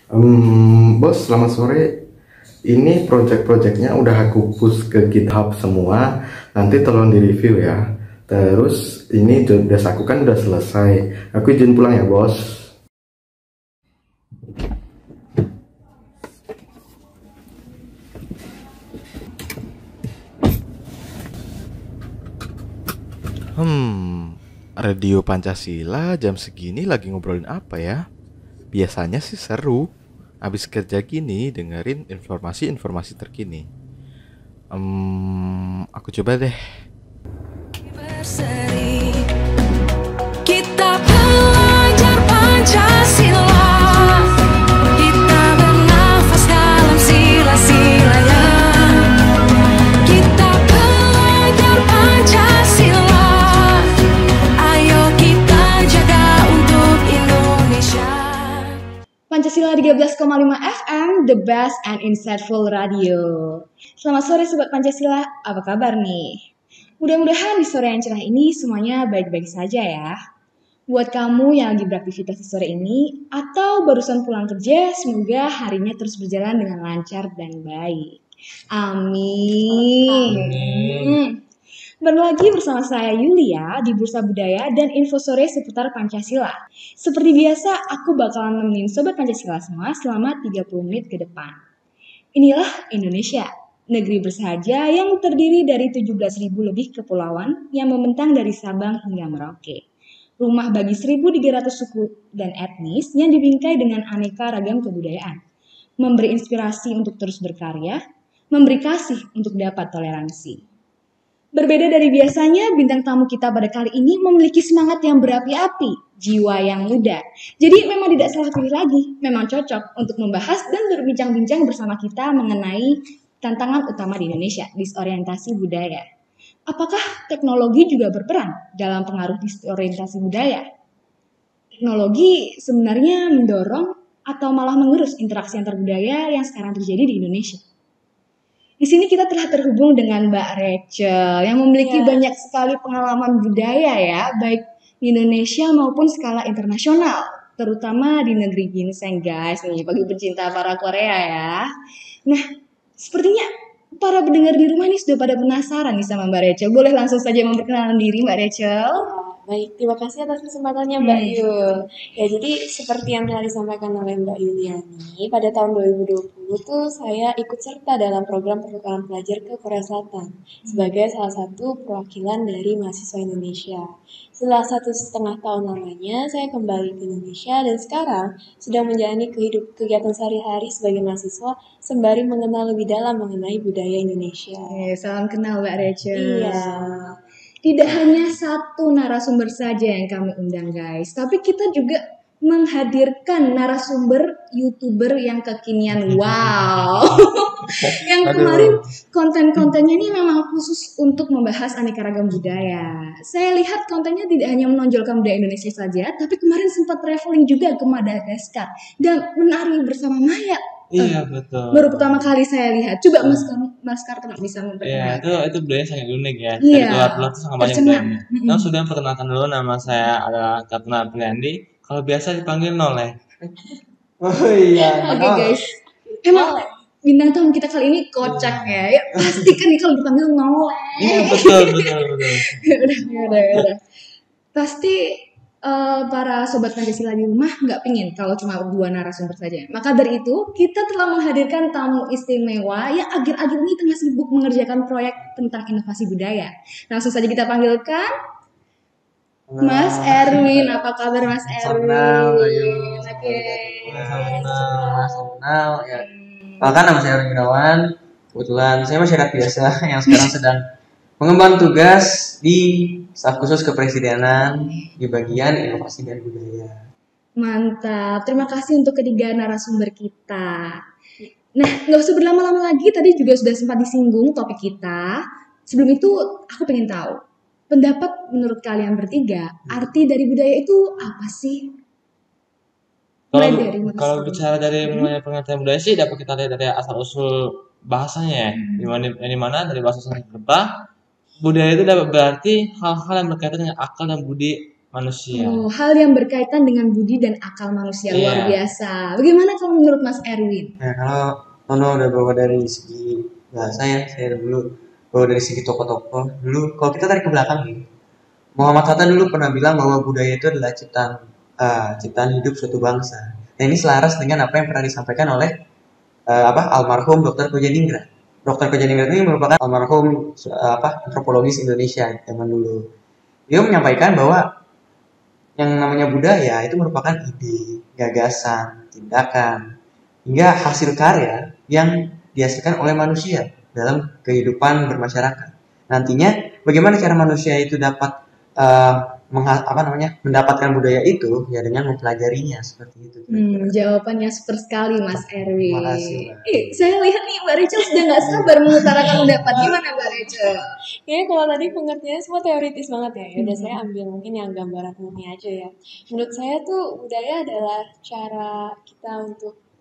Bos, selamat sore. Ini project-projectnya udah aku push ke GitHub semua. Nanti tolong di-review ya. Terus ini tugas aku kan udah selesai. Aku izin pulang ya, bos. Radio Pancasila jam segini lagi ngobrolin apa ya? Biasanya sih seru. Abis kerja gini dengerin informasi-informasi terkini. Aku coba deh. Berseri, kita belajar Pancasila, kita bernafas dalam sila-silanya. Kita belajar Pancasila, ayo kita jaga untuk Indonesia. Pancasila 13,5 FM, the best and insightful radio. Selamat sore Sobat Pancasila, apa kabar nih? Mudah-mudahan di sore yang cerah ini semuanya baik-baik saja ya. Buat kamu yang lagi beraktivitas di sore ini, atau barusan pulang kerja, semoga harinya terus berjalan dengan lancar dan baik. Amin. Baru lagi bersama saya Yulia di Bursa Budaya dan info sore seputar Pancasila. Seperti biasa, aku bakalan nemenin Sobat Pancasila semua selama 30 menit ke depan. Inilah Indonesia, negeri bersahaja yang terdiri dari 17.000 lebih kepulauan yang membentang dari Sabang hingga Merauke. Rumah bagi 1.300 suku dan etnis yang dibingkai dengan aneka ragam kebudayaan. Memberi inspirasi untuk terus berkarya, memberi kasih untuk dapat toleransi. Berbeda dari biasanya, bintang tamu kita pada kali ini memiliki semangat yang berapi-api, jiwa yang muda. Jadi memang tidak salah pilih lagi, memang cocok untuk membahas dan berbincang-bincang bersama kita mengenai tantangan utama di Indonesia, disorientasi budaya. Apakah teknologi juga berperan dalam pengaruh disorientasi budaya? Teknologi sebenarnya mendorong atau malah mengerus interaksi antar budaya yang sekarang terjadi di Indonesia. Di sini kita telah terhubung dengan Mbak Rachel yang memiliki banyak sekali pengalaman budaya ya, baik di Indonesia maupun skala internasional, terutama di negeri ginseng guys, nih bagi pecinta para Korea ya. Nah, sepertinya para pendengar di rumah nih sudah pada penasaran nih sama Mbak Rachel. Boleh langsung saja memperkenalkan diri Mbak Rachel? Baik, terima kasih atas kesempatannya Mbak Yul. Ya, jadi seperti yang telah disampaikan oleh Mbak Yuliani, pada tahun 2020 tuh saya ikut serta dalam program pertukaran pelajar ke Korea Selatan sebagai salah satu perwakilan dari mahasiswa Indonesia. Setelah 1,5 tahun lamanya, saya kembali ke Indonesia dan sekarang sedang menjalani kegiatan sehari-hari sebagai mahasiswa sembari mengenal lebih dalam mengenai budaya Indonesia. Salam kenal Mbak Rachel. Iya. Tidak hanya satu narasumber saja yang kami undang guys, tapi kita juga menghadirkan narasumber YouTuber yang kekinian. Wow. Yang kemarin konten-kontennya ini memang khusus untuk membahas aneka ragam budaya. Saya lihat kontennya tidak hanya menonjolkan budaya Indonesia saja, tapi kemarin sempat traveling juga ke Madagaskar dan menari bersama mayat. Iya betul. Baru pertama kali saya lihat. Coba Mas Karton bisa memperkenalkan. Iya, itu budaya sangat unik ya. Iya. Dari luar tuh sangat banyak Tercengang. budayanya. Nah, sudah perkenalkan dulu, nama saya adalah Karton Apriliandi. Kalau biasa dipanggil Noleh. Oh iya. Oke guys, emang bintang tamu kita kali ini kocak ya. Ya pasti kan nih kalau dipanggil Noleh. Iya betul. Udah. Pasti para sobat Pancasila di rumah nggak pingin kalau cuma 2 narasumber saja. Maka dari itu kita telah menghadirkan tamu istimewa yang akhir-akhir ini tengah sibuk mengerjakan proyek tentang inovasi budaya. Langsung saja kita panggilkan Mas Erwin. Apa kabar Mas Erwin? Oke. Kenal ya. Kan nama saya Erwin Gunawan. Kebetulan saya masyarakat biasa yang sekarang sedang mengemban tugas di staf khusus kepresidenan di bagian inovasi dan budaya. Mantap. Terima kasih untuk ketiga narasumber kita. Nah, nggak usah berlama-lama lagi. Tadi juga sudah sempat disinggung topik kita. Sebelum itu, aku pengen tahu. Pendapat menurut kalian bertiga, arti dari budaya itu apa sih? Kalau bicara dari mulai pengertian budaya sih dapat kita lihat dari asal usul bahasanya ya. Di mana dari bahasa Sanskerta budaya itu dapat berarti hal-hal yang berkaitan dengan akal dan budi manusia. Hal yang berkaitan dengan budi dan akal manusia luar Iya. biasa. Bagaimana kalau menurut Mas Erwin? Nah, kalau Tono udah bawa dari segi bahasa ya, saya dulu bawa dari segi tokoh-tokoh. Dulu kalau kita tarik ke belakang nih, Muhammad Hatta dulu pernah bilang bahwa budaya itu adalah ciptaan hidup suatu bangsa. Dan ini selaras dengan apa yang pernah disampaikan oleh almarhum Dr. Kojaningrat. Dr. Kojaningrat ini merupakan almarhum antropologis Indonesia zaman dulu. Dia menyampaikan bahwa yang namanya budaya itu merupakan ide, gagasan, tindakan, hingga hasil karya yang dihasilkan oleh manusia dalam kehidupan bermasyarakat. Nantinya bagaimana cara manusia itu dapat mendapatkan budaya itu ya dengan mempelajarinya seperti itu. Jawabannya super sekali Mas Erwin. Terima kasih, Mbak. Saya lihat nih Mbak Rachel sudah nggak sabar mengutarakan pendapat. Gimana Mbak Rachel? Kayaknya kalau tadi pengertiannya semua teoritis banget ya. Yaudah saya ambil mungkin yang gambaran umumnya aja ya. Menurut saya tuh budaya adalah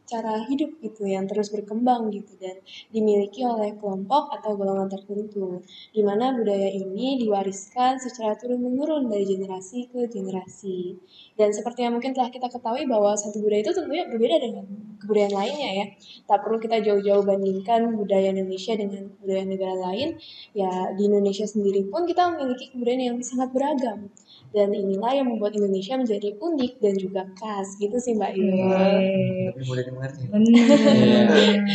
cara hidup gitu yang terus berkembang gitu dan dimiliki oleh kelompok atau golongan tertentu. Di mana budaya ini diwariskan secara turun-menurun dari generasi ke generasi. Dan seperti yang mungkin telah kita ketahui bahwa satu budaya itu tentunya berbeda dengan kebudayaan lainnya ya. Tak perlu kita jauh-jauh bandingkan budaya Indonesia dengan budaya negara lain. Ya di Indonesia sendiri pun kita memiliki kebudayaan yang sangat beragam. Dan inilah yang membuat Indonesia menjadi unik dan juga khas gitu sih Mbak Yul. Tapi mudah dimengerti.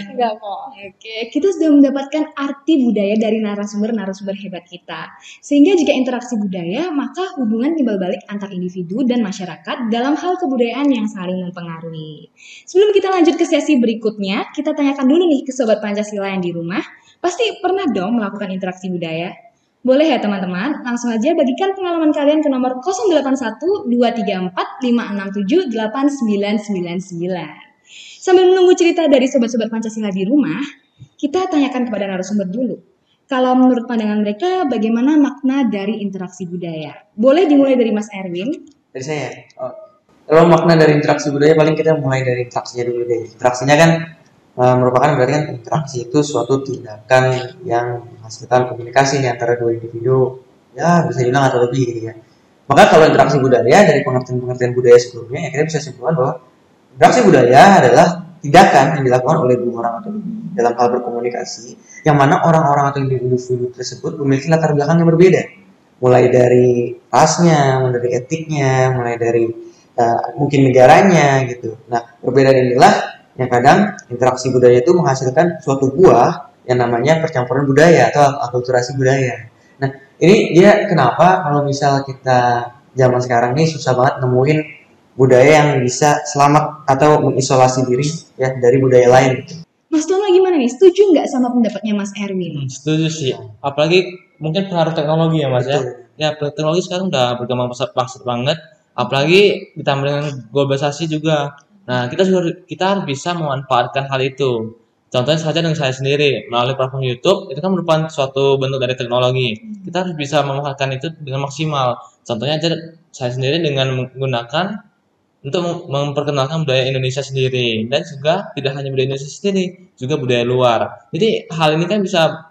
Enggak kok. Oke, kita sudah mendapatkan arti budaya dari narasumber-narasumber hebat kita. Sehingga jika interaksi budaya, maka hubungan timbal balik antar individu dan masyarakat dalam hal kebudayaan yang saling mempengaruhi. Sebelum kita lanjut ke sesi berikutnya, kita tanyakan dulu nih ke Sobat Pancasila yang di rumah. Pasti pernah dong melakukan interaksi budaya? Boleh ya teman-teman, langsung aja bagikan pengalaman kalian ke nomor 081 234 567 8999. Sambil menunggu cerita dari sobat-sobat Pancasila di rumah, kita tanyakan kepada narasumber dulu. Kalau menurut pandangan mereka, bagaimana makna dari interaksi budaya? Boleh dimulai dari Mas Erwin? Dari saya. Kalau makna dari interaksi budaya paling kita mulai dari interaksinya dulu deh. Interaksinya kan merupakan berarti kan interaksi itu suatu tindakan yang menghasilkan komunikasi nih antara dua individu, ya bisa dibilang atau lebih gitu ya. Maka kalau interaksi budaya dari pengertian budaya sebelumnya, ya kita bisa simpulkan bahwa interaksi budaya adalah tindakan yang dilakukan oleh dua orang atau lebih dalam hal berkomunikasi, yang mana orang-orang atau individu tersebut memiliki latar belakang yang berbeda, mulai dari rasnya, mulai dari etiknya, mulai dari mungkin negaranya gitu. Nah, perbedaan inilah yang kadang interaksi budaya itu menghasilkan suatu buah yang namanya percampuran budaya atau akulturasi budaya. Nah, ini dia kenapa kalau misal kita zaman sekarang ini susah banget nemuin budaya yang bisa selamat atau mengisolasi diri ya dari budaya lain. Mas Tono gimana nih? Setuju nggak sama pendapatnya Mas Erwin? Setuju sih. Apalagi mungkin pengaruh teknologi ya Mas Betul. ya. Ya teknologi sekarang udah berkembang pesat banget. Apalagi ditambah dengan globalisasi juga. Nah kita harus bisa memanfaatkan hal itu. Contohnya saja dengan saya sendiri melalui platform YouTube itu kan merupakan suatu bentuk dari teknologi. Kita harus bisa memanfaatkan itu dengan maksimal. Contohnya aja saya sendiri dengan menggunakan untuk memperkenalkan budaya Indonesia sendiri dan juga tidak hanya budaya Indonesia sendiri, juga budaya luar. Jadi hal ini kan bisa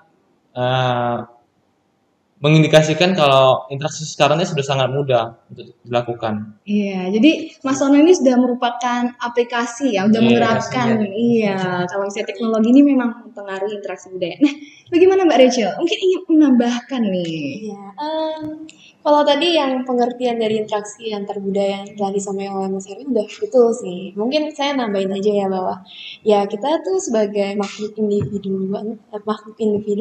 mengindikasikan kalau interaksi sekarang ini sudah sangat mudah untuk dilakukan. Iya, jadi Mas Tono ini sudah merupakan aplikasi ya, udah Iya, menerapkan. Iya, kalau misalnya teknologi ini memang mempengaruhi interaksi budaya. Nah, bagaimana Mbak Rachel? Mungkin ingin menambahkan nih. Iya, kalau tadi yang pengertian dari interaksi antar budaya yang telah disampaikan oleh Mas Erwin udah betul sih. Mungkin saya nambahin aja ya bahwa ya kita tuh sebagai makhluk individu,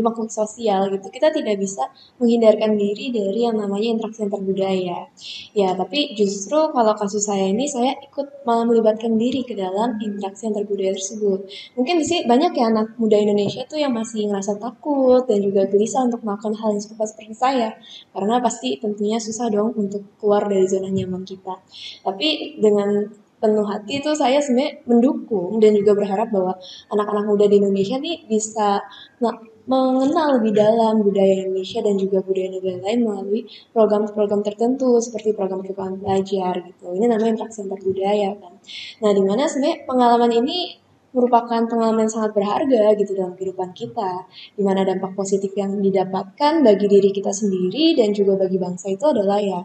makhluk sosial gitu, kita tidak bisa menghindarkan diri dari yang namanya interaksi antar budaya. Ya, tapi justru kalau kasus saya ini saya ikut malah melibatkan diri ke dalam interaksi antar budaya tersebut. Mungkin di sini banyak ya anak muda Indonesia tuh yang masih ngerasa takut dan juga gelisah untuk melakukan hal yang seperti saya. Karena pasti tentunya susah dong untuk keluar dari zona nyaman kita. Tapi dengan penuh hati itu saya sebenarnya mendukung dan juga berharap bahwa anak-anak muda di Indonesia nih bisa mengenal lebih dalam budaya Indonesia dan juga budaya negara lain melalui program-program tertentu seperti program kehidupan belajar gitu. Ini namanya interaksi antar budaya kan. Nah, di mana sebenarnya pengalaman ini merupakan pengalaman yang sangat berharga gitu dalam kehidupan kita, di mana dampak positif yang didapatkan bagi diri kita sendiri dan juga bagi bangsa itu adalah ya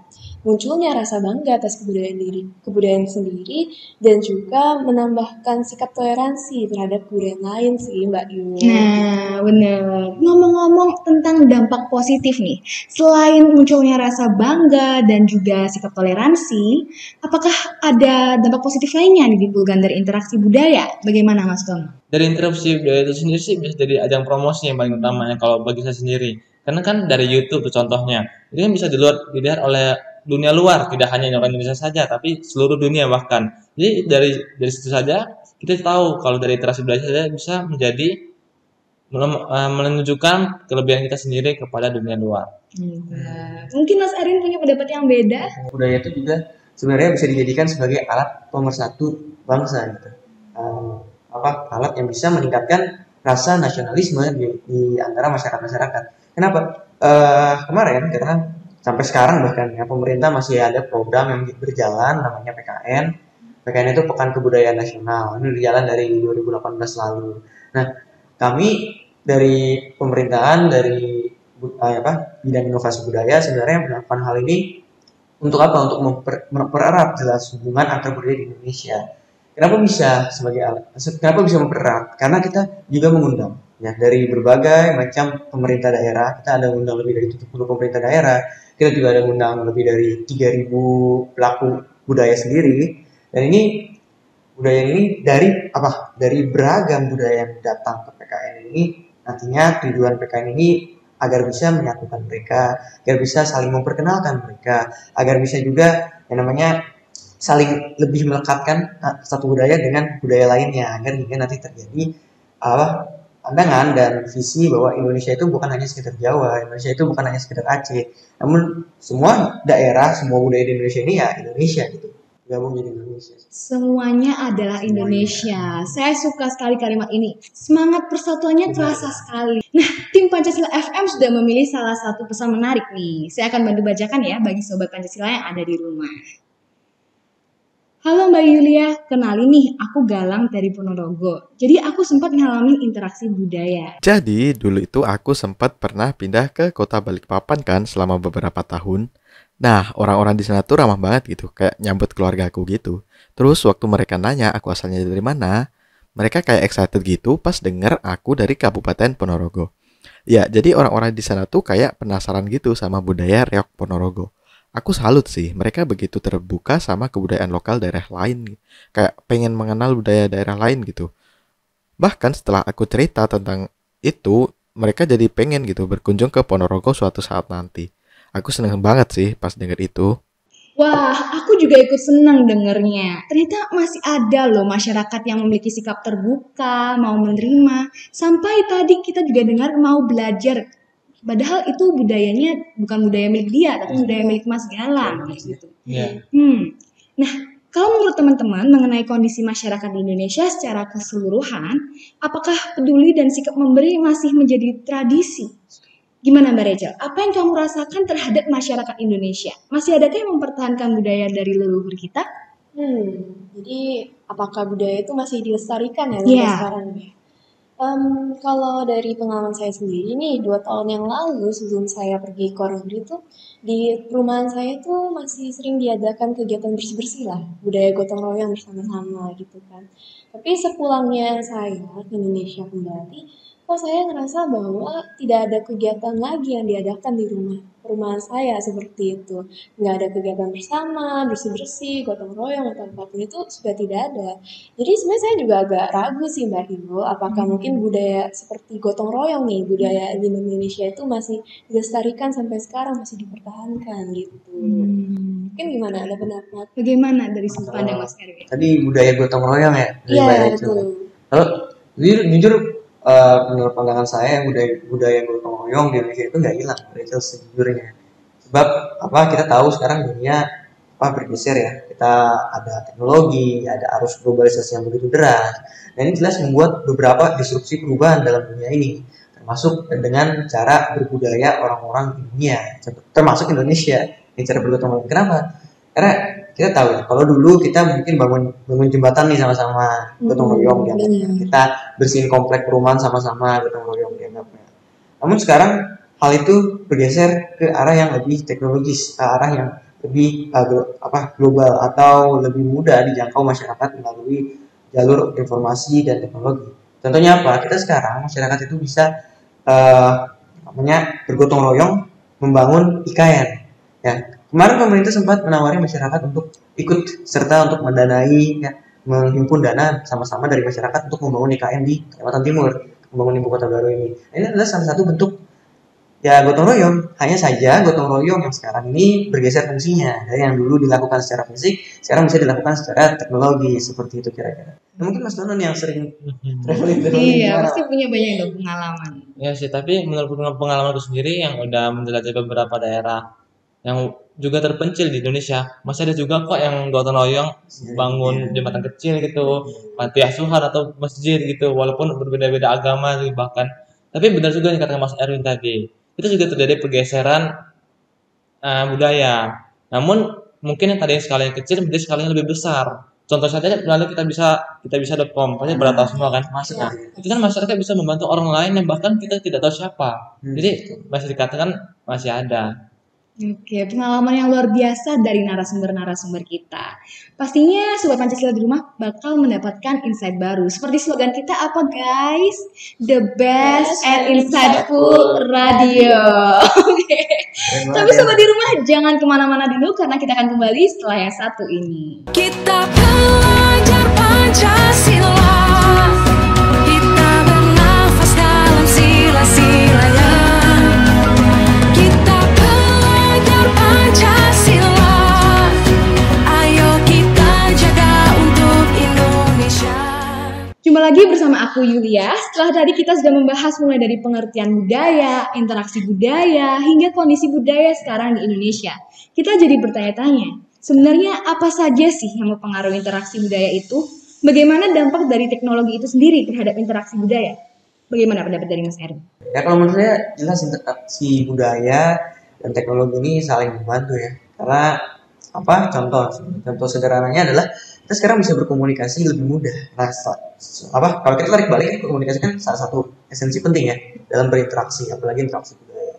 munculnya rasa bangga atas kebudayaan sendiri, dan juga menambahkan sikap toleransi terhadap kebudayaan lain sih Mbak Yu. Nah, bener. Ngomong-ngomong tentang dampak positif nih, selain munculnya rasa bangga dan juga sikap toleransi, apakah ada dampak positif lainnya yang ditimbulkan dari interaksi budaya? Bagaimana Mas Tom? Dari interupsi budaya itu sendiri sih bisa jadi ajang promosi yang paling utamanya kalau bagi saya sendiri. Karena kan dari YouTube tuh contohnya, ini kan bisa dilihat oleh dunia luar, tidak hanya orang Indonesia saja, tapi seluruh dunia bahkan. Jadi dari situ saja kita tahu kalau dari interaksi budaya saja bisa menjadi menunjukkan kelebihan kita sendiri kepada dunia luar. Mungkin Mas Arin punya pendapat yang beda? Budaya itu juga sebenarnya bisa dijadikan sebagai alat pemersatu bangsa gitu. Alat yang bisa meningkatkan rasa nasionalisme di antara masyarakat. Kenapa? Kemarin karena sampai sekarang bahkan ya pemerintah masih ada program yang berjalan namanya PKN. PKN itu Pekan Kebudayaan Nasional. Ini berjalan dari 2018 lalu. Nah, kami dari pemerintahan dari bidang inovasi budaya sebenarnya melakukan hal ini untuk apa? Untuk mempererat jelas hubungan antar budaya di Indonesia. Kenapa bisa kenapa bisa mempererat? Karena kita juga mengundang ya dari berbagai macam pemerintah daerah. Kita ada undang lebih dari 70 pemerintah daerah. Kita juga ada undang lebih dari 3.000 pelaku budaya sendiri. Dan budaya ini dari beragam budaya yang datang ke PKN ini. Nantinya tujuan PKN ini agar bisa menyatukan mereka, agar bisa saling memperkenalkan mereka, agar bisa juga yang namanya saling lebih melekatkan satu budaya dengan budaya lainnya, agar hingga nanti terjadi pandangan dan visi bahwa Indonesia itu bukan hanya sekedar Jawa, Indonesia itu bukan hanya sekedar Aceh, namun semua daerah, semua budaya di Indonesia ini ya Indonesia gitu, gabung jadi Indonesia. Semuanya adalah Indonesia. Saya suka sekali kalimat ini. Semangat persatuannya terasa sekali. Nah, tim Pancasila FM sudah memilih salah satu pesan menarik nih. Saya akan bantu bacakan ya bagi Sobat Pancasila yang ada di rumah. Halo Mbak Yulia, kenalin nih, aku Galang dari Ponorogo. Jadi aku sempat ngalamin interaksi budaya. Jadi dulu itu aku sempat pernah pindah ke kota Balikpapan kan selama beberapa tahun. Nah, orang-orang di sana tuh ramah banget gitu, kayak nyambut keluarga aku gitu. Terus waktu mereka nanya aku asalnya dari mana, mereka kayak excited gitu pas denger aku dari Kabupaten Ponorogo. Ya, jadi orang-orang di sana tuh kayak penasaran gitu sama budaya reok Ponorogo. Aku salut sih, mereka begitu terbuka sama kebudayaan lokal daerah lain. Kayak pengen mengenal budaya daerah lain gitu. Bahkan setelah aku cerita tentang itu, mereka jadi pengen gitu berkunjung ke Ponorogo suatu saat nanti. Aku seneng banget sih pas denger itu. Wah, aku juga ikut senang dengernya. Ternyata masih ada loh masyarakat yang memiliki sikap terbuka, mau menerima. Sampai tadi kita juga dengar mau belajar. Padahal itu budayanya bukan budaya milik dia, tapi budaya milik Mas Galang. Gitu. Iya. Nah, kalau menurut teman-teman mengenai kondisi masyarakat di Indonesia secara keseluruhan, apakah peduli dan sikap memberi masih menjadi tradisi? Gimana Mbak Rachel? Apa yang kamu rasakan terhadap masyarakat Indonesia? Masih adakah yang mempertahankan budaya dari leluhur kita? Jadi apakah budaya itu masih dilestarikan ya sampai sekarang? Kalau dari pengalaman saya sendiri nih, 2 tahun yang lalu sebelum saya pergi ke luar negeri tuh, di perumahan saya tuh masih sering diadakan kegiatan bersih-bersih lah, budaya gotong royong bersama-sama gitu kan. Tapi sepulangnya saya ke Indonesia kembali, kok saya ngerasa bahwa tidak ada kegiatan lagi yang diadakan di perumahan saya seperti itu. Nggak ada kegiatan bersama, bersih-bersih, gotong royong, atau apapun itu sudah tidak ada. Jadi sebenarnya saya juga agak ragu sih Mbak Ibu, apakah mungkin budaya seperti gotong royong nih, budaya di Indonesia itu masih dilestarikan sampai sekarang, masih dipertahankan gitu. Mungkin gimana, ada pendapat? Bagaimana dari sudut pandang Mas Erwin? Tadi budaya gotong royong ya? Iya, betul. Kalau jujur menurut pandangan saya budaya gotong royong di Indonesia itu nggak hilang, itu sejujurnya. Sebab kita tahu sekarang dunia bergeser ya. Kita ada teknologi, ada arus globalisasi yang begitu deras. Dan ini jelas membuat beberapa disrupsi perubahan dalam dunia ini, termasuk dengan cara berbudaya orang-orang di dunia, termasuk Indonesia. Ini cara bergotong royong. Kenapa? Karena kita tahu ya, kalau dulu kita mungkin bangun jembatan nih sama-sama gotong royong dianggapnya. Kita bersihin komplek perumahan sama-sama gotong royong dianggapnya. Namun sekarang hal itu bergeser ke arah yang lebih teknologis, ke arah yang lebih global atau lebih mudah dijangkau masyarakat melalui jalur informasi dan teknologi. Contohnya apa? Kita sekarang masyarakat itu bisa bergotong royong membangun IKN. Ya, kemarin pemerintah sempat menawari masyarakat untuk ikut serta untuk mendanai, ya, menghimpun dana sama-sama dari masyarakat untuk membangun IKN di Kalimantan Timur, membangun ibu kota baru ini. Ini adalah salah satu bentuk ya gotong royong. Hanya saja gotong royong yang sekarang ini bergeser fungsinya dari yang dulu dilakukan secara fisik, sekarang bisa dilakukan secara teknologi, seperti itu kira-kira. Nah, mungkin Mas Donon yang sering traveling Iya, pasti punya banyak dong pengalaman. Ya sih, tapi menurut pengalamanku sendiri yang udah menjelajahi beberapa daerah yang juga terpencil di Indonesia, masih ada juga kok yang gotong royong bangun jembatan kecil gitu, panti asuhan atau masjid gitu, walaupun berbeda-beda agama sih bahkan. Tapi benar juga yang kata Mas Erwin tadi, itu juga terjadi pergeseran budaya. Namun mungkin yang tadi skala yang kecil menjadi skala yang lebih besar. Contoh saja melalui kitabisa.com, pasti pada tahu semua kan. Nah, itu kan masyarakat bisa membantu orang lain yang bahkan kita tidak tahu siapa. Jadi masih dikatakan masih ada. Oke, pengalaman yang luar biasa dari narasumber-narasumber kita. Pastinya Sobat Pancasila di rumah bakal mendapatkan insight baru. Seperti slogan kita apa guys? The best and insightful radio. Oke. Tapi Sobat di rumah jangan kemana-mana dulu karena kita akan kembali setelah yang satu ini. Kita belajar Pancasila, kita bernafas dalam sila-silanya. Kita belajar Pancasila, ayo kita jaga untuk Indonesia. Jumpa lagi bersama aku Yulia. Setelah tadi kita sudah membahas mulai dari pengertian budaya, interaksi budaya, hingga kondisi budaya sekarang di Indonesia. Kita jadi bertanya-tanya, sebenarnya apa saja sih yang mempengaruhi interaksi budaya itu? Bagaimana dampak dari teknologi itu sendiri terhadap interaksi budaya? Bagaimana pendapat dari Mas Erwin? Ya kalau menurut saya jelas interaksi budaya dan teknologi ini saling membantu ya. Karena contoh sederhananya adalah kita sekarang bisa berkomunikasi lebih mudah. Nah, kalau kita tarik balik, komunikasi kan salah satu esensi penting ya dalam berinteraksi, apalagi interaksi budaya.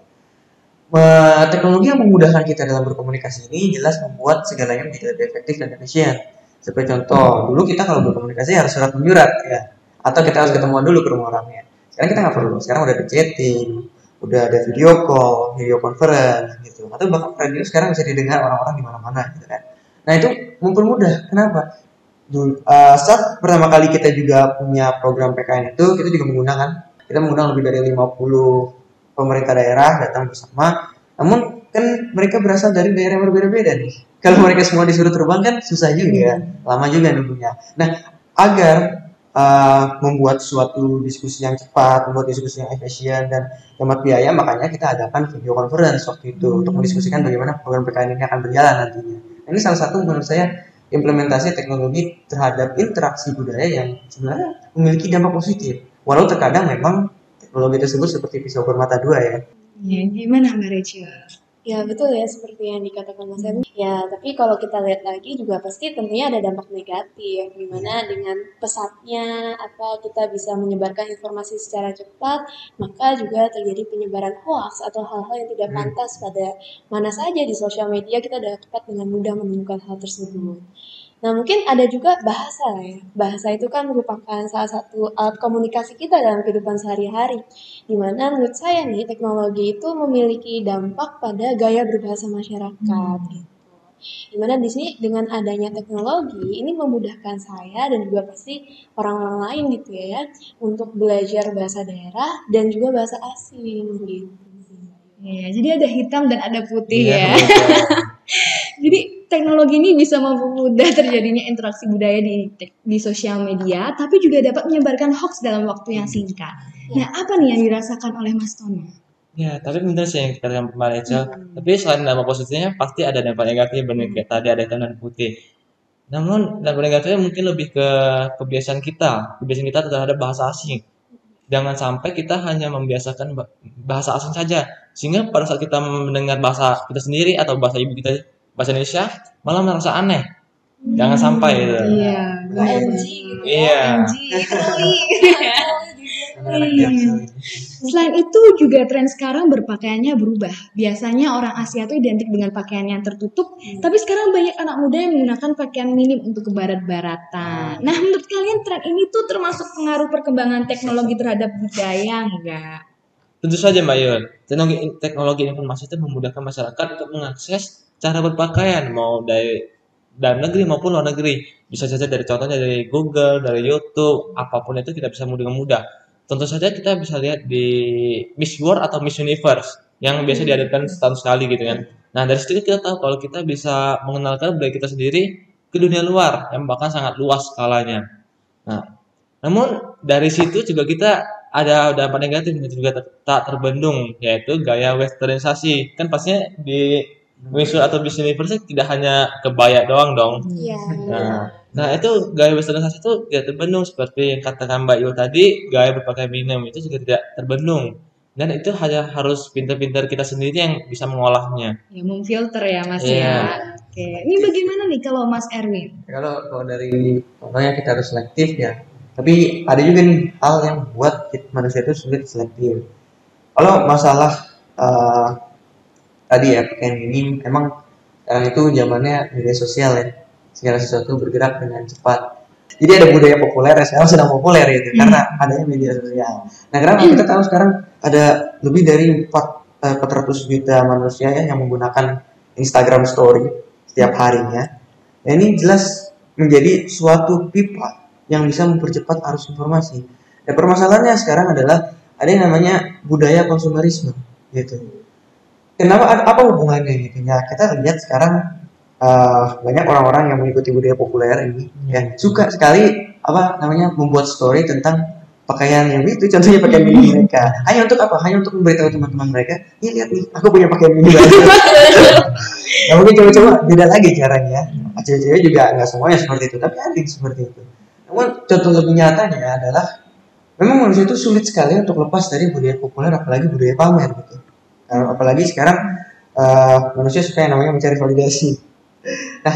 Teknologi yang memudahkan kita dalam berkomunikasi ini jelas membuat segalanya menjadi lebih efektif dan efisien. Seperti contoh, dulu kita kalau berkomunikasi harus surat menyurat ya, atau kita harus ketemuan dulu ke rumah orangnya. Sekarang kita nggak perlu. Sekarang udah ada chatting, udah ada video call, video conference gitu. Atau bahkan radio sekarang bisa didengar orang-orang di mana-mana gitu kan. Nah itu mempermudah. Kenapa? Saat pertama kali kita juga punya program PKN itu, kita juga mengundang lebih dari 50 pemerintah daerah datang bersama. Namun kan mereka berasal dari daerah yang berbeda-beda nih. Kalau mereka semua disuruh terbang kan susah juga, lama juga nunggunya. Nah, agar membuat suatu diskusi yang cepat, membuat diskusi yang efisien dan hemat biaya, makanya kita adakan video conference waktu itu untuk mendiskusikan bagaimana program PKN ini akan berjalan nantinya. Ini salah satu menurut saya implementasi teknologi terhadap interaksi budaya yang sebenarnya memiliki dampak positif. Walau terkadang memang teknologi tersebut seperti pisau bermata dua ya. Ya, gimana Mbak Rachel? Ya betul ya seperti yang dikatakan Mas Erwin. Ya tapi kalau kita lihat lagi juga pasti tentunya ada dampak negatif. Dimana dengan pesatnya kita bisa menyebarkan informasi secara cepat, maka juga terjadi penyebaran hoax atau hal-hal yang tidak pantas pada mana saja di sosial media kita dapat dengan mudah menemukan hal tersebut. Nah mungkin ada juga bahasa ya. Bahasa itu kan merupakan salah satu alat komunikasi kita dalam kehidupan sehari-hari. Dimana menurut saya nih teknologi itu memiliki dampak pada gaya berbahasa masyarakat gitu. Dimana di sini dengan adanya teknologi ini memudahkan saya dan juga pasti orang-orang lain gitu ya untuk belajar bahasa daerah dan juga bahasa asing gitu. Ya, jadi ada hitam dan ada putih ya. Jadi teknologi ini bisa mempermudah terjadinya interaksi budaya di sosial media, tapi juga dapat menyebarkan hoax dalam waktu yang singkat. Nah, apa nih yang dirasakan oleh Mas Tono? Ya, tapi benar sih yang kita katakan Mbak Rachel. Tapi selain dampak positifnya, pasti ada dampak negatif, benar kayak tadi ada hitam dan putih. Namun dampak negatifnya mungkin lebih ke kebiasaan kita terhadap bahasa asing. Jangan sampai kita hanya membiasakan bahasa asing saja, sehingga pada saat kita mendengar bahasa kita sendiri atau bahasa ibu kita, bahasa Indonesia, malah merasa aneh. Jangan sampai gitu. Iya. OMG gitu Iya. OMG, kali. Selain itu juga tren sekarang berpakaiannya berubah. Biasanya orang Asia tuh identik dengan pakaian yang tertutup, tapi sekarang banyak anak muda yang menggunakan pakaian minim untuk ke barat-baratan. Nah, menurut kalian tren ini tuh termasuk pengaruh perkembangan teknologi terhadap budaya enggak? Tentu saja Mbak Yun, teknologi informasi itu memudahkan masyarakat untuk mengakses cara berpakaian mau dari dalam negeri maupun luar negeri. Bisa saja dari contohnya dari Google, dari YouTube, apapun itu kita bisa dengan mudah. Tentu saja kita bisa lihat di Miss World atau Miss Universe yang biasa diadakan setahun sekali gitu kan. Nah dari situ kita tahu kalau kita bisa mengenalkan budaya kita sendiri ke dunia luar yang bahkan sangat luas skalanya. Nah, namun dari situ juga kita ada dampak negatif yang juga tak terbendung yaitu gaya westernisasi. Kan pastinya di Miss World atau Miss Universe tidak hanya kebaya doang dong. Iya. Nah itu gaya westernisasi itu tidak terbendung seperti yang katakan Mbak Yul tadi, gaya berpakaian minim itu juga tidak terbendung. Dan itu hanya harus pintar-pintar kita sendiri yang bisa mengolahnya. Ya, memfilter ya Mas Iya. ya. Oke, ini bagaimana nih kalau Mas Erwin? Kalau dari contohnya kita harus selektif ya. Tapi ada juga nih hal yang buat manusia itu sulit selektif. Kalau masalah tadi ya pakaian ini emang sekarang itu zamannya media sosial ya. Segala sesuatu bergerak dengan cepat. Jadi ada budaya populer yang sekarang sedang populer itu karena adanya media sosial. Nah, kenapa kita tahu sekarang ada lebih dari 400 juta manusia ya yang menggunakan Instagram Story setiap harinya. Nah, ini jelas menjadi suatu pipa yang bisa mempercepat arus informasi. Dan permasalahannya sekarang adalah ada yang namanya budaya konsumerisme gitu. Kenapa apa hubungannya gitu? Ya, kita lihat sekarang banyak orang-orang yang mengikuti budaya populer ini yang suka sekali membuat story tentang pakaian yang itu, contohnya pakaian mini mereka. Hanya untuk apa? Hanya untuk memberitahu teman-teman mereka, "Nih lihat nih, aku punya pakaian mini baru." Nah, mungkin coba-coba beda lagi caranya. Cewek-cewek juga nggak semuanya seperti itu, tapi ada yang seperti itu. Namun contoh lebih nyatanya adalah memang manusia itu sulit sekali untuk lepas dari budaya populer, apalagi budaya pamer gitu. Apalagi sekarang manusia suka yang namanya mencari validasi. Nah,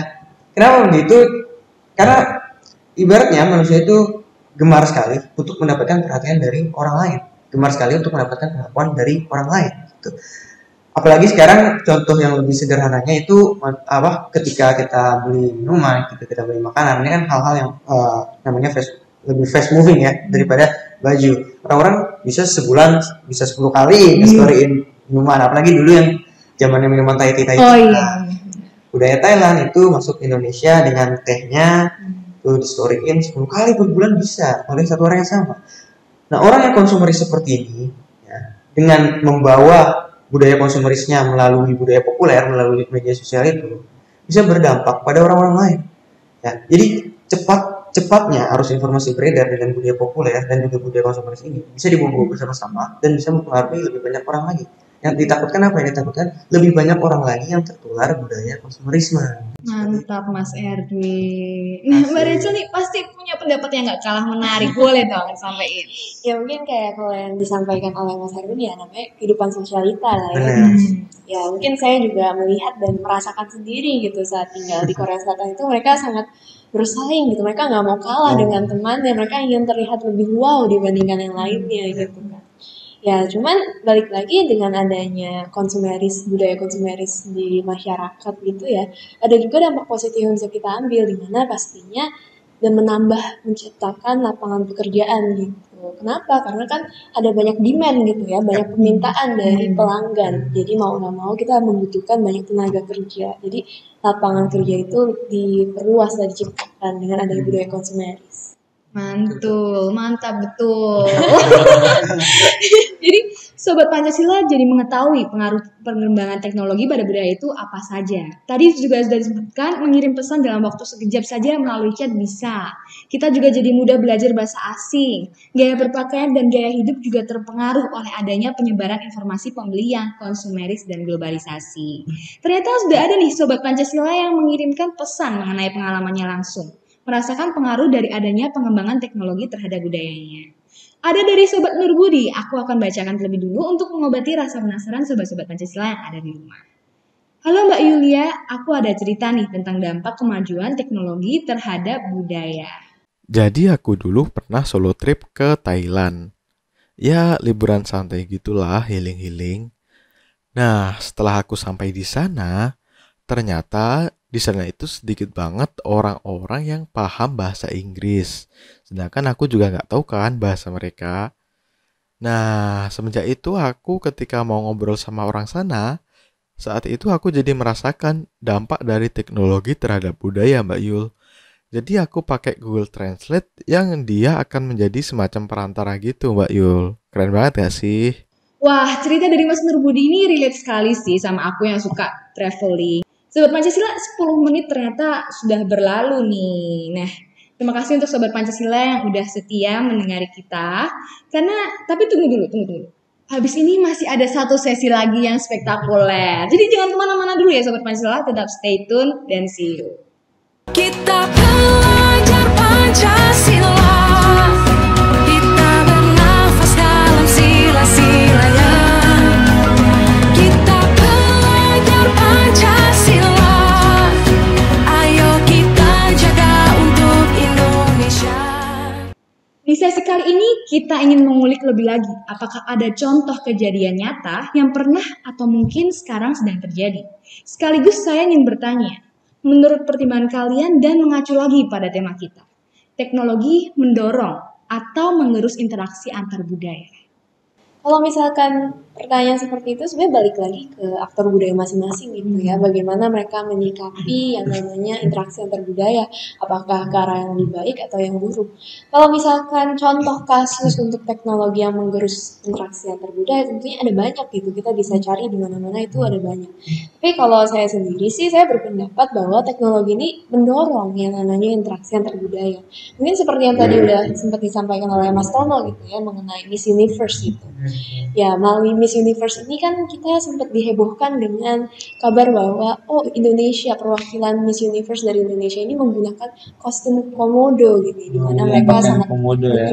kenapa begitu? Karena ibaratnya manusia itu gemar sekali untuk mendapatkan perhatian dari orang lain, gemar sekali untuk mendapatkan pengakuan dari orang lain. Gitu. Apalagi sekarang contoh yang lebih sederhananya itu ketika kita beli minuman, kita beli makanan, ini kan hal-hal yang namanya lebih fast moving ya daripada baju. Orang-orang bisa sebulan bisa 10 kali nge-storyin minuman, apalagi dulu yang zamannya minuman Thai. Oh iya. Budaya Thailand itu masuk Indonesia dengan tehnya tuh di storyin 10 kali per bulan bisa oleh satu orang yang sama. Nah, orang yang konsumeris seperti ini ya, dengan membawa budaya konsumerisnya melalui budaya populer, melalui media sosial itu bisa berdampak pada orang-orang lain. Ya, jadi cepatnya arus informasi beredar dengan budaya populer dan juga budaya konsumeris ini bisa dibawa bersama-sama dan bisa mempengaruhi lebih banyak orang lagi. Yang ditakutkan apa? Yang ditakutkan lebih banyak orang lagi yang tertular budaya konsumerisme. Mantap Mas Erwin. Nah, Mbak Rachel nih pasti punya pendapat yang gak kalah menarik. Boleh dong sampaikan. Ya mungkin kayak kalau yang disampaikan oleh Mas Erwin ya namanya kehidupan sosialita lah ya. Ya mungkin saya juga melihat dan merasakan sendiri gitu saat tinggal di Korea Selatan itu mereka sangat bersaing gitu. Mereka nggak mau kalah dengan temannya. Mereka ingin terlihat lebih wow dibandingkan yang lainnya gitu kan. Ya, cuman balik lagi dengan adanya budaya konsumeris di masyarakat gitu ya, ada juga dampak positif yang bisa kita ambil, di mana pastinya dan menciptakan lapangan pekerjaan gitu. Kenapa? Karena kan ada banyak demand gitu ya, banyak permintaan dari pelanggan. Jadi mau nggak mau kita membutuhkan banyak tenaga kerja. Jadi lapangan kerja itu diperluas dan diciptakan dengan adanya budaya konsumeris. Mantul, mantap betul. Jadi Sobat Pancasila jadi mengetahui pengaruh pengembangan teknologi pada budaya itu apa saja. Tadi juga sudah disebutkan mengirim pesan dalam waktu sekejap saja melalui chat bisa. Kita juga jadi mudah belajar bahasa asing. Gaya berpakaian dan gaya hidup juga terpengaruh oleh adanya penyebaran informasi pembelian, konsumeris, dan globalisasi. Ternyata sudah ada nih Sobat Pancasila yang mengirimkan pesan mengenai pengalamannya langsung. Merasakan pengaruh dari adanya pengembangan teknologi terhadap budayanya. Ada dari Sobat Nur Budi, aku akan bacakan terlebih dulu untuk mengobati rasa penasaran Sobat-Sobat Pancasila yang ada di rumah. Halo Mbak Yulia, aku ada cerita nih tentang dampak kemajuan teknologi terhadap budaya. Jadi aku dulu pernah solo trip ke Thailand. Ya, liburan santai gitulah, healing-healing. Nah, setelah aku sampai di sana, ternyata di sana itu sedikit banget orang-orang yang paham bahasa Inggris. Sedangkan aku juga nggak tahu kan bahasa mereka. Nah, semenjak itu aku ketika mau ngobrol sama orang sana, saat itu aku jadi merasakan dampak dari teknologi terhadap budaya, Mbak Yul. Jadi aku pakai Google Translate yang dia akan menjadi semacam perantara gitu, Mbak Yul. Keren banget gak sih? Wah, cerita dari Mas Nurbudi ini relate sekali sih sama aku yang suka traveling. Sobat Pancasila 10 menit ternyata sudah berlalu nih. Nah, terima kasih untuk Sobat Pancasila yang udah setia mendengar kita. Tapi tunggu dulu. Habis ini masih ada satu sesi lagi yang spektakuler. Jadi jangan kemana-mana dulu ya Sobat Pancasila, tetap stay tune dan see you. Kita belajar Pancasila, kita bernafas dalam sila-silanya. Kita belajar Pancasila, ayo kita jaga untuk Indonesia. Di sesi kali ini kita ingin mengulik lebih lagi apakah ada contoh kejadian nyata yang pernah atau mungkin sekarang sedang terjadi. Sekaligus saya ingin bertanya, menurut pertimbangan kalian dan mengacu lagi pada tema kita, teknologi mendorong atau mengerus interaksi antar budaya. Kalau misalkan pertanyaan seperti itu sebenarnya balik lagi ke aktor budaya masing-masing gitu ya. Bagaimana mereka menyikapi yang namanya interaksi antar budaya. Apakah ke arah yang lebih baik atau yang buruk. Kalau misalkan contoh kasus untuk teknologi yang menggerus interaksi antar budaya tentunya ada banyak gitu. Kita bisa cari di mana-mana itu ada banyak. Tapi kalau saya sendiri sih saya berpendapat bahwa teknologi ini mendorong yang namanya interaksi antar budaya. Mungkin seperti yang tadi udah sempat disampaikan oleh Mas Tono gitu ya mengenai Miss Universe gitu. Ya, melalui Miss Universe ini kan kita sempat dihebohkan dengan kabar bahwa Indonesia, perwakilan Miss Universe dari Indonesia ini menggunakan kostum komodo gitu, di mana mereka sangat komodo ya.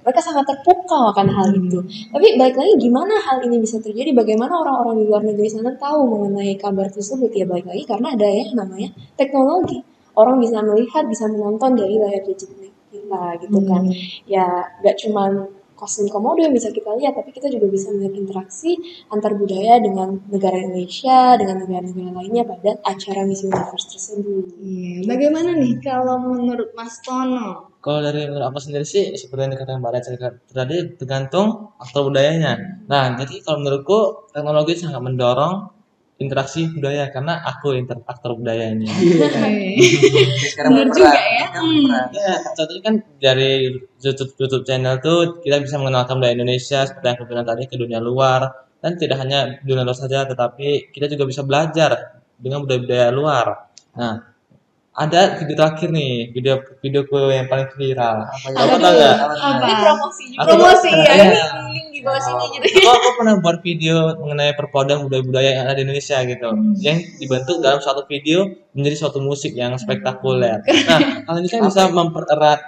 mereka sangat terpukau akan hal itu. Tapi balik lagi gimana hal ini bisa terjadi? Bagaimana orang-orang di luar negeri sana tahu mengenai kabar tersebut? Ya balik lagi karena ada yang namanya teknologi. Orang bisa melihat, bisa menonton dari layar gadget kita gitu kan. Ya gak cuman kostum komodo yang bisa kita lihat, tapi kita juga bisa melihat interaksi antar budaya dengan negara Indonesia, dengan negara-negara lainnya pada acara Miss Universe tersebut. Iya, bagaimana nih kalau menurut Mas Tono? Kalau dari menurut aku sendiri sih seperti yang dikatakan Mbak Reca tadi tergantung aktor budayanya. Nah, jadi kalau menurutku teknologi sangat mendorong interaksi budaya karena aku aktor budayanya. Sekarang Benar berperan. juga ya. Ya, contohnya kan dari YouTube channel tuh kita bisa mengenalkan budaya Indonesia seperti yang aku bilang tadi ke dunia luar, dan tidak hanya dunia luar saja tetapi kita juga bisa belajar dengan budaya-budaya luar. Nah, ada video terakhir nih, videoku yang paling viral. Kamu tahu nggak? Ini promosi juga. Promosi ya, Iya. ini link di bawah sini gitu. Aku pernah buat video mengenai perpaduan budaya-budaya yang ada di Indonesia gitu, yang dibentuk dalam suatu video menjadi suatu musik yang spektakuler. Nah, hal ini kan bisa mempererat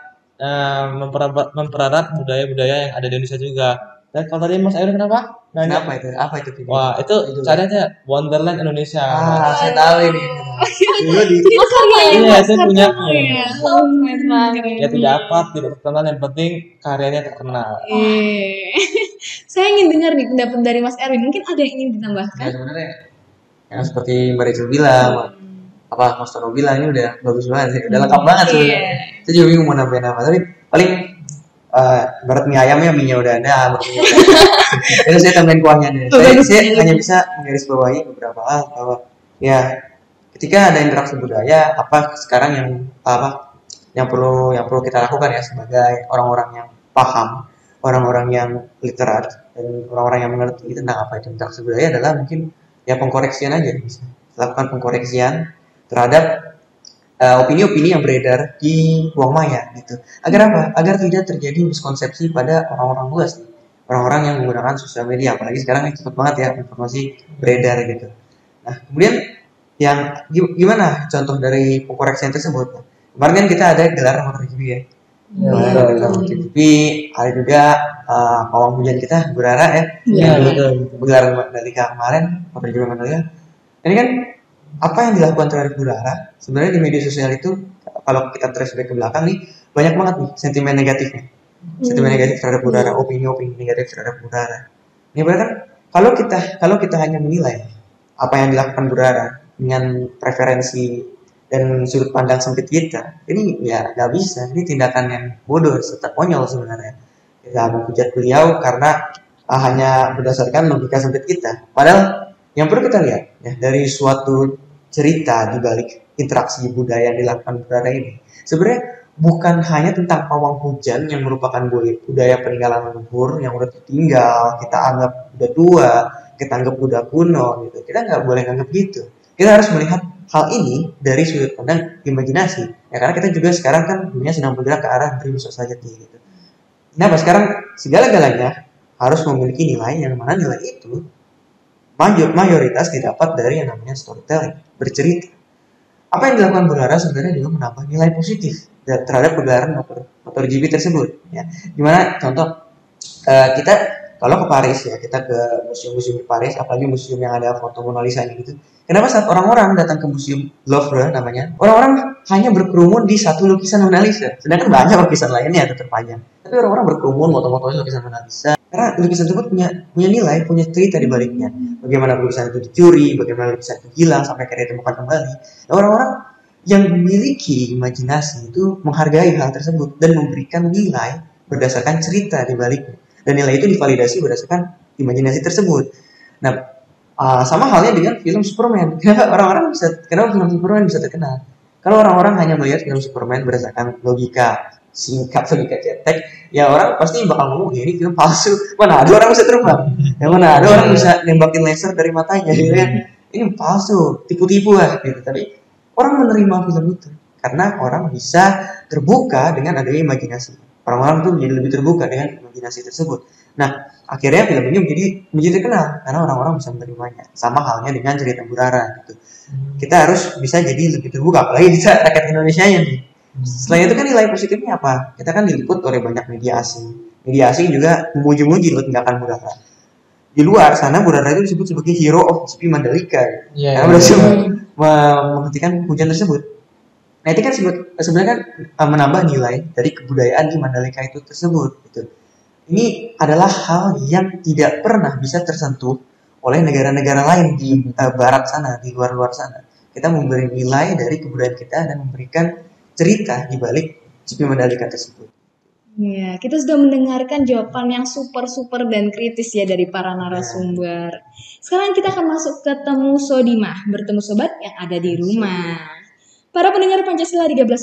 budaya-budaya yang ada di Indonesia juga. Dan kalau tadi Mas Ayu kenapa? Nanya. Kenapa itu? Apa itu video? Wah, itu cari aja Wonderland Indonesia. Saya tahu ini. Dulu di Itu karyanya Iya, Mas itu punya aku. ya. Keren banget. Ya tidak apa, tidak terkenal, yang penting karyanya terkenal. Saya ingin dengar nih pendapat dari Mas Erwin. Mungkin ada yang ingin Ya, ditambahkan? sebenarnya yang seperti Mbak Rachel bilang, apa Mas Tono bilang ini udah bagus banget sih, udah lengkap banget sebenarnya. Saya juga bingung mau nambahin apa, tapi paling barat mie ayamnya mie-nya udah ada, itu saya tambahin kuahnya deh. Saya hanya bisa menggarisbawahi beberapa hal bahwa ya ketika ada interaksi budaya, apa sekarang yang perlu kita lakukan ya sebagai orang-orang yang paham, orang-orang yang literat dan orang-orang yang mengerti tentang apa itu interaksi budaya adalah mungkin ya pengkoreksian aja, bisa lakukan pengkoreksian terhadap opini-opini yang beredar di ruang maya gitu. Agar apa? Agar tidak terjadi miskonsepsi pada orang-orang luas nih. Orang-orang yang menggunakan sosial media, apalagi sekarang ini cepat banget ya informasi beredar gitu. Nah, kemudian yang gimana contoh dari pengkoreksian tersebut? Kemarin kan kita ada gelar MotoGP ya. MotoGP, ada juga pawang hujan kita Gurara ya. Iya, Yang betul. Gelar Mandalika kemarin, MotoGP Mandalika. Ini kan apa yang dilakukan terhadap Gurara? Sebenarnya di media sosial itu kalau kita trace back ke belakang nih banyak banget nih sentimen negatifnya. sentimen negatif terhadap udara, opini-opini negatif terhadap udara. Ini berarti kan kalau kita hanya menilai apa yang dilakukan udara dengan preferensi dan sudut pandang sempit kita, ini ya nggak bisa. Ini tindakan yang bodoh serta konyol sebenarnya. Kita menghujat beliau karena hanya berdasarkan logika sempit kita. Padahal yang perlu kita lihat ya dari suatu cerita di balik interaksi budaya yang dilakukan udara ini, sebenarnya bukan hanya tentang pawang hujan yang merupakan budaya peninggalan leluhur yang udah tertinggal, kita anggap udah tua, kita anggap udah kuno gitu. Kita nggak boleh anggap gitu. Kita harus melihat hal ini dari sudut pandang imajinasi. Ya karena kita juga sekarang kan dunia sedang bergerak ke arah dream society gitu. Kenapa sekarang segala-galanya harus memiliki nilai yang mana nilai itu mayoritas didapat dari yang namanya storytelling, bercerita. Apa yang dilakukan Bu Lara sebenarnya juga menambah nilai positif terhadap pegelaran MotoGP tersebut. Ya, dimana contoh kita kalau ke Paris ya, kita ke museum-museum di Paris, apalagi museum yang ada foto Mona Lisa gitu. Kenapa saat orang-orang datang ke museum Louvre namanya, orang-orang hanya berkerumun di satu lukisan Mona Lisa, sedangkan banyak lukisan lainnya yang terpanjang. Tapi orang-orang berkerumun foto-fotonya lukisan Mona Lisa karena lukisan tersebut punya nilai, punya cerita di baliknya. Bagaimana lukisan itu dicuri, bagaimana lukisan itu hilang sampai akhirnya ditemukan kembali. Nah, orang-orang yang memiliki imajinasi itu menghargai hal tersebut dan memberikan nilai berdasarkan cerita di baliknya. Dan nilai itu divalidasi berdasarkan imajinasi tersebut. Nah, sama halnya dengan film Superman. Kenapa film Superman bisa terkenal? Kalau orang-orang hanya melihat film Superman berdasarkan logika singkat, logika cetek, ya orang pasti bakal ngomong, ya ini film palsu. Mana ada orang bisa terbang? Yang mana ada orang bisa nembakin laser dari matanya, gitu kan? Ini palsu, tipu-tipu lah, gitu. Tapi orang menerima film itu karena orang bisa terbuka dengan adanya imajinasi. Orang-orang tuh menjadi lebih terbuka dengan imajinasi tersebut. Nah, akhirnya film ini menjadi terkenal karena orang-orang bisa menerimanya. Sama halnya dengan cerita Burara gitu. Kita harus bisa jadi lebih terbuka, apalagi kita rakyat Indonesia nih. Selain itu kan nilai positifnya apa? Kita kan diliput oleh banyak media asing. Media asing juga memuji-muji tindakan Burara. Di luar sana Burara itu disebut sebagai hero of GP Mandalika. Karena berhasil menghentikan hujan tersebut. Nah itu kan sebenarnya kan menambah nilai dari kebudayaan di Mandalika itu tersebut. Gitu. Ini adalah hal yang tidak pernah bisa tersentuh oleh negara-negara lain di barat sana, di luar-luar sana. Kita memberi nilai dari kebudayaan kita dan memberikan cerita di balik GP Mandalika tersebut. Ya, kita sudah mendengarkan jawaban yang super dan kritis ya dari para narasumber. Sekarang kita akan masuk ke Temu Sodimah, bertemu sobat yang ada di rumah. Para pendengar Pancasila 13,5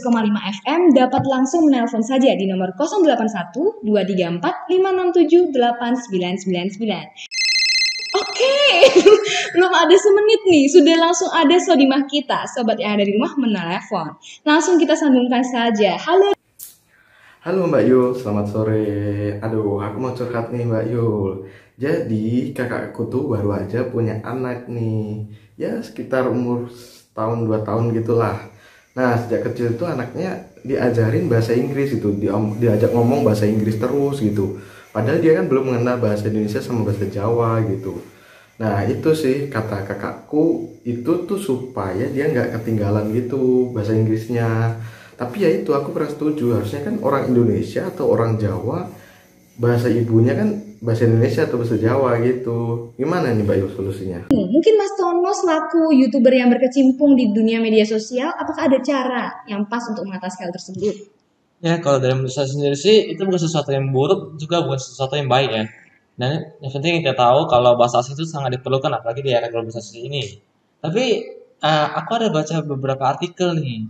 FM dapat langsung menelpon saja di nomor 081 234 567 8999. Oke, belum ada semenit nih, sudah langsung ada Sodimah kita, sobat yang ada di rumah menelepon. Langsung kita sambungkan saja. Halo. Halo Mbak Yul, selamat sore. Aduh, aku mau curhat nih Mbak Yul. Jadi kakakku tuh baru aja punya anak nih. Ya sekitar umur tahun 2 tahun gitulah. Nah sejak kecil tuh anaknya diajarin bahasa Inggris itu, diajak ngomong bahasa Inggris terus gitu. Padahal dia kan belum mengenal bahasa Indonesia sama bahasa Jawa gitu. Nah itu sih kata kakakku, itu tuh supaya dia nggak ketinggalan gitu bahasa Inggrisnya. Tapi ya itu aku pernah setuju, harusnya kan orang Indonesia atau orang Jawa bahasa ibunya kan bahasa Indonesia atau bahasa Jawa gitu. Gimana nih Mbak Yu solusinya? Mungkin Mas Tono selaku YouTuber yang berkecimpung di dunia media sosial, apakah ada cara yang pas untuk mengatasi hal tersebut? Ya, kalau dari menurut saya sendiri sih, itu bukan sesuatu yang buruk, juga bukan sesuatu yang baik ya. Dan yang penting kita tahu kalau bahasa asing itu sangat diperlukan, apalagi di era globalisasi ini. Tapi, aku ada baca beberapa artikel nih.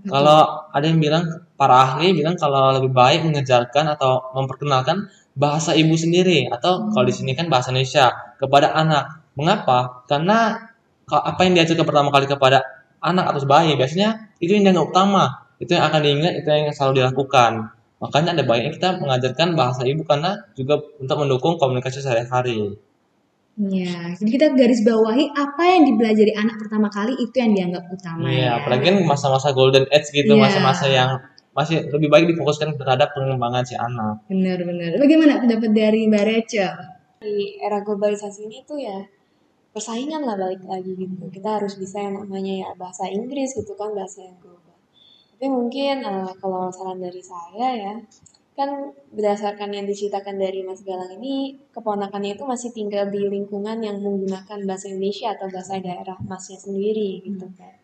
Kalau ada yang bilang, para ahli bilang kalau lebih baik mengejarkan atau memperkenalkan bahasa ibu sendiri, atau kalau di sini kan bahasa Indonesia, kepada anak. Mengapa? Karena apa yang diajarkan pertama kali kepada anak atau bayi, biasanya itu yang dianggap utama. Itu yang akan diingat, itu yang selalu dilakukan. Makanya ada baiknya kita mengajarkan bahasa ibu karena juga untuk mendukung komunikasi sehari-hari. Ya, jadi kita garis bawahi apa yang dipelajari anak pertama kali itu yang dianggap utama Iya, ya. apalagi kan masa-masa golden age gitu, Iya. masa-masa yang masih lebih baik difokuskan terhadap pengembangan si anak. Benar. Bagaimana pendapat dari Mbak Rachel? Di era globalisasi ini tuh ya persaingan lah balik lagi gitu. Kita harus bisa yang namanya ya bahasa Inggris gitu kan, bahasa yang global. Tapi mungkin kalau saran dari saya ya, kan berdasarkan yang diceritakan dari Mas Galang ini, keponakannya itu masih tinggal di lingkungan yang menggunakan bahasa Indonesia atau bahasa daerah Masnya sendiri gitu kan.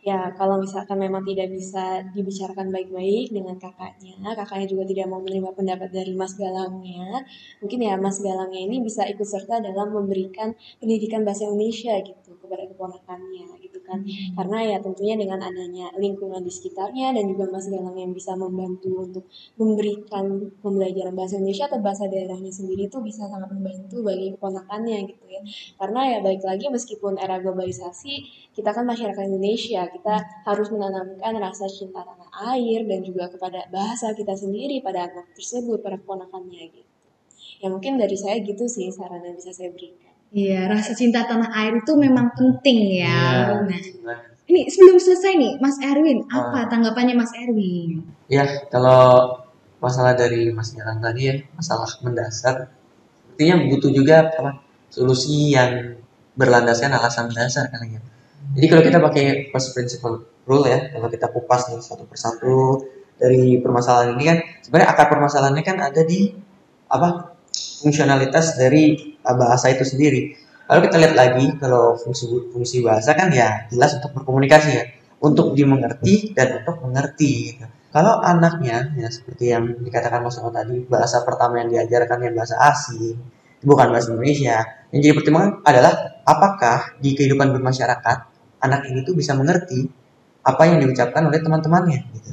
Ya, kalau misalkan memang tidak bisa dibicarakan baik-baik dengan kakaknya juga tidak mau menerima pendapat dari Mas Galangnya, mungkin ya Mas Galangnya ini bisa ikut serta dalam memberikan pendidikan bahasa Indonesia gitu kepada keponakannya gitu kan. Karena ya tentunya dengan adanya lingkungan di sekitarnya dan juga Mas Galang yang bisa membantu untuk memberikan pembelajaran bahasa Indonesia atau bahasa daerahnya sendiri itu bisa sangat membantu bagi keponakannya gitu ya. Karena ya balik lagi meskipun era globalisasi, kita kan masyarakat Indonesia, kita harus menanamkan rasa cinta tanah air dan juga kepada bahasa kita sendiri pada anak tersebut, pada keponakannya gitu. Ya mungkin dari saya gitu sih saran yang bisa saya berikan. Iya, rasa cinta tanah air itu memang penting ya. Iya. Nah, ini sebelum selesai nih, Mas Erwin, apa tanggapannya Mas Erwin? Ya, kalau masalah dari Mas Galang tadi ya, masalah mendasar, artinya butuh juga apa, solusi yang berlandaskan alasan mendasar kali ya. Jadi kalau kita pakai first principle rule ya, kalau kita kupas nih satu persatu dari permasalahan ini kan, sebenarnya akar permasalahannya kan ada di apa, fungsionalitas dari bahasa itu sendiri. Kalau kita lihat lagi, kalau fungsi bahasa kan ya jelas untuk berkomunikasi ya, untuk dimengerti dan untuk mengerti gitu. Kalau anaknya ya seperti yang dikatakan Mas Ono tadi, bahasa pertama yang diajarkan yang bahasa asing, bukan bahasa Indonesia. Yang jadi pertimbangan adalah apakah di kehidupan bermasyarakat anak ini tuh bisa mengerti apa yang diucapkan oleh teman-temannya gitu.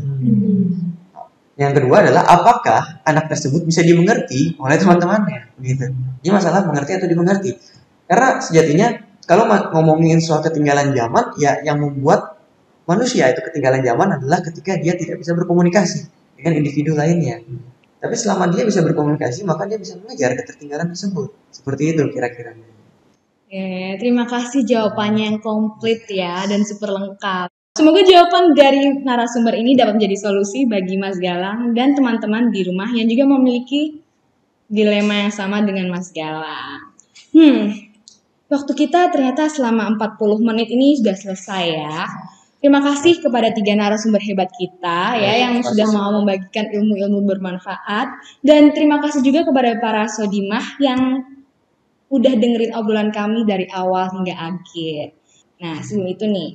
Yang kedua adalah apakah anak tersebut bisa dimengerti oleh teman-temannya gitu. Ini masalah mengerti atau dimengerti. Karena sejatinya kalau ngomongin soal ketinggalan zaman, ya yang membuat manusia itu ketinggalan zaman adalah ketika dia tidak bisa berkomunikasi dengan individu lainnya. Tapi selama dia bisa berkomunikasi, maka dia bisa mengejar ketertinggalan tersebut. Seperti itu kira-kira. Oke, terima kasih jawabannya yang komplit ya dan super lengkap. Semoga jawaban dari narasumber ini dapat menjadi solusi bagi Mas Galang dan teman-teman di rumah yang juga memiliki dilema yang sama dengan Mas Galang. Waktu kita ternyata selama 40 menit ini sudah selesai ya. Terima kasih kepada 3 narasumber hebat kita ya yang sudah mau membagikan ilmu-ilmu bermanfaat, dan terima kasih juga kepada para sodimah yang udah dengerin obrolan kami dari awal hingga akhir. Nah, sebelum itu nih,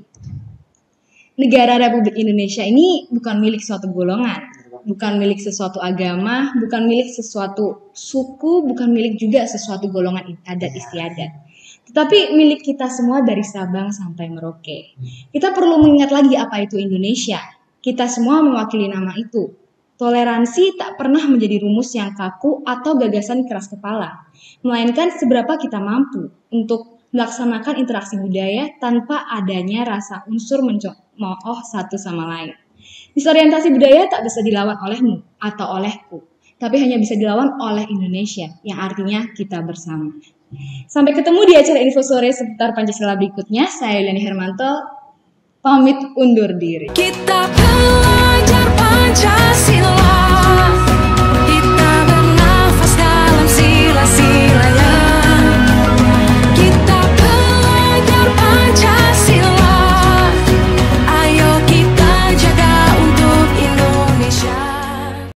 negara Republik Indonesia ini bukan milik suatu golongan, bukan milik sesuatu agama, bukan milik sesuatu suku, bukan milik juga sesuatu golongan adat istiadat. Tetapi milik kita semua dari Sabang sampai Merauke. Kita perlu mengingat lagi apa itu Indonesia. Kita semua mewakili nama itu. Toleransi tak pernah menjadi rumus yang kaku atau gagasan keras kepala, melainkan seberapa kita mampu untuk melaksanakan interaksi budaya tanpa adanya rasa unsur mencemooh satu sama lain. Disorientasi budaya tak bisa dilawan olehmu atau olehku, tapi hanya bisa dilawan oleh Indonesia, yang artinya kita bersama. Sampai ketemu di acara Info Sore seputar Pancasila berikutnya. Saya Yuliani Hermanto, pamit undur diri. Kita belajar Pancasila.